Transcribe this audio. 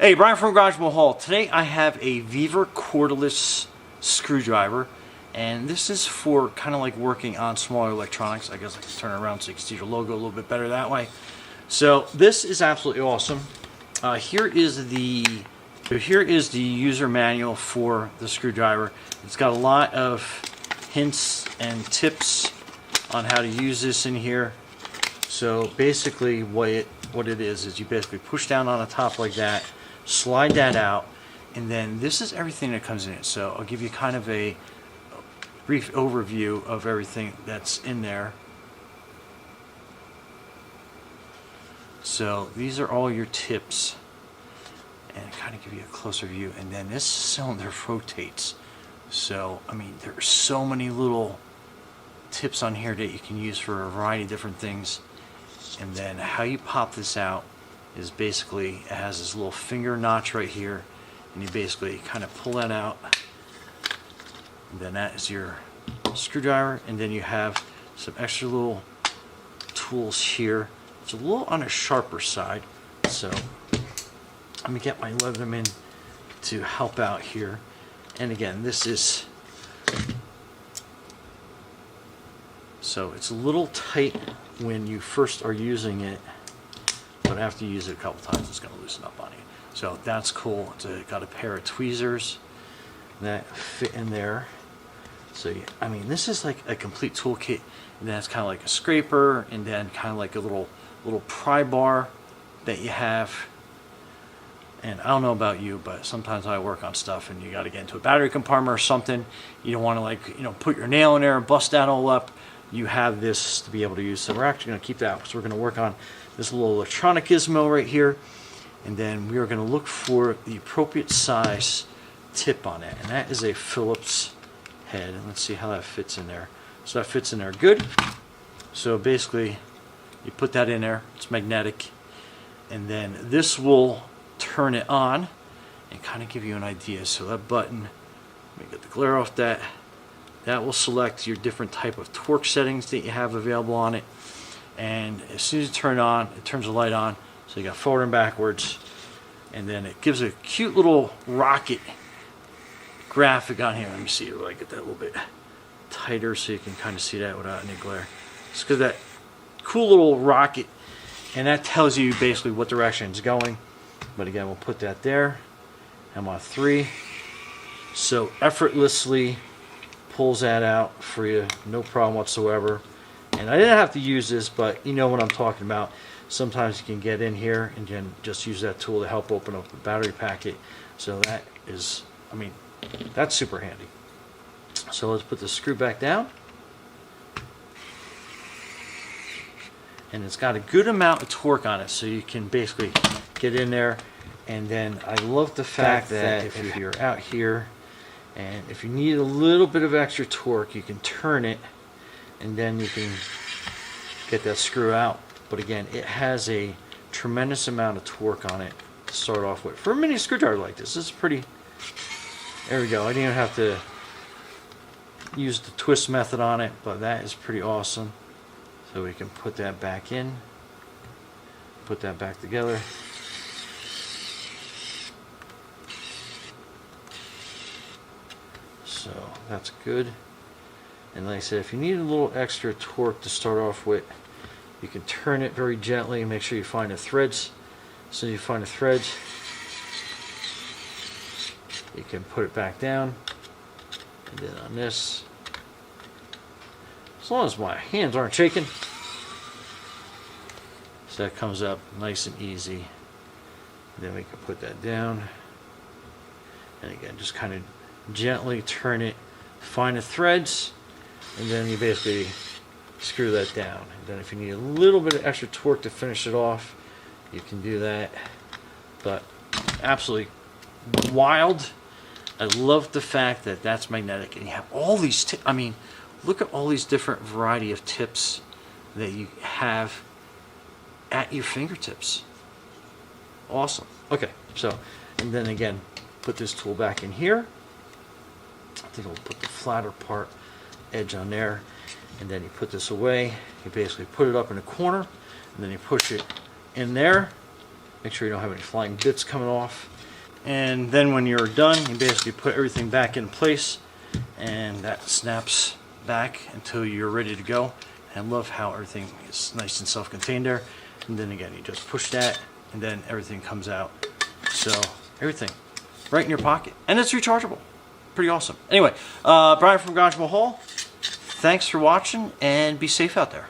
Hey, Brian from Garage Hall. Today I have a VEVOR cordless screwdriver, and this is for kind of like working on smaller electronics. I guess I can turn it around so you can see your logo a little bit better that way. So this is absolutely awesome. Here is the user manual for the screwdriver. It's got a lot of hints and tips on how to use this in here. So basically what it is you basically push down on the top like that, slide that out, and then this is everything that comes in it. So I'll give you kind of a brief overview of everything that's in there. So these are all your tips, and kind of give you a closer view. And then this cylinder rotates. So I mean, there are so many little tips on here that you can use for a variety of different things. And then how you pop this out is basically, it has this little finger notch right here, and you basically kind of pull that out, and then that is your screwdriver. And then you have some extra little tools here. It's a little on a sharper side, so let me get my Leatherman to help out here. And again, this is, so it's a little tight when you first are using it, but after you use it a couple times, it's going to loosen up on you. So that's cool. It's got a pair of tweezers that fit in there. So I mean, this is like a complete toolkit. And then it's kind of like a scraper, and then kind of like a little pry bar that you have. And I don't know about you, but sometimes I work on stuff and you got to get into a battery compartment or something. You don't want to, like, you know, put your nail in there and bust that all up. You have this to be able to use. So we're actually going to keep that, because we're going to work on this little electronic gizmo right here, and then we are going to look for the appropriate size tip on it, and that is a Phillips head. And let's see how that fits in there. So that fits in there good. So basically you put that in there, it's magnetic, and then this will turn it on and kind of give you an idea. So that button, let me get the glare off that. That will select your different type of torque settings that you have available on it. And as soon as you turn it on, it turns the light on. So you got forward and backwards. And then it gives a cute little rocket graphic on here. Let me see if I get that a little bit tighter so you can kind of see that without any glare. It's because that cool little rocket, and that tells you basically what direction it's going. But again, we'll put that there. I'm on 3. So effortlessly pulls that out for you, no problem whatsoever. And I didn't have to use this, but you know what I'm talking about. Sometimes you can get in here and then just use that tool to help open up the battery packet. So that is, I mean, that's super handy. So let's put the screw back down. And it's got a good amount of torque on it, so you can basically get in there. And then I love the fact that if you're out here, and if you need a little bit of extra torque, you can turn it, and then you can get that screw out. But again, it has a tremendous amount of torque on it to start off with. For a mini screwdriver like this is pretty, there we go. I didn't even have to use the twist method on it, but that is pretty awesome. So we can put that back in, put that back together. So that's good. And like I said, if you need a little extra torque to start off with, you can turn it very gently and make sure you find the threads. So you find the threads, you can put it back down. And then on this, as long as my hands aren't shaking, so that comes up nice and easy. And then we can put that down. And again, just kind of gently turn it, find the threads, and then you basically screw that down. And then if you need a little bit of extra torque to finish it off, you can do that. But absolutely wild. I love the fact that that's magnetic, and you have all these tips. I mean, look at all these different variety of tips that you have at your fingertips. Awesome. Okay, so, and then again, put this tool back in here. Then we'll put the flatter part edge on there, and then you put this away. You basically put it up in a corner, and then you push it in there, Make sure you don't have any flying bits coming off. And then when you're done, you basically put everything back in place, and that snaps back until you're ready to go. And I love how everything is nice and self-contained there. And then again, you just push that, and then everything comes out. So everything right in your pocket, and it's rechargeable. Pretty awesome. Anyway, Brian from Garage Mahal, thanks for watching, and be safe out there.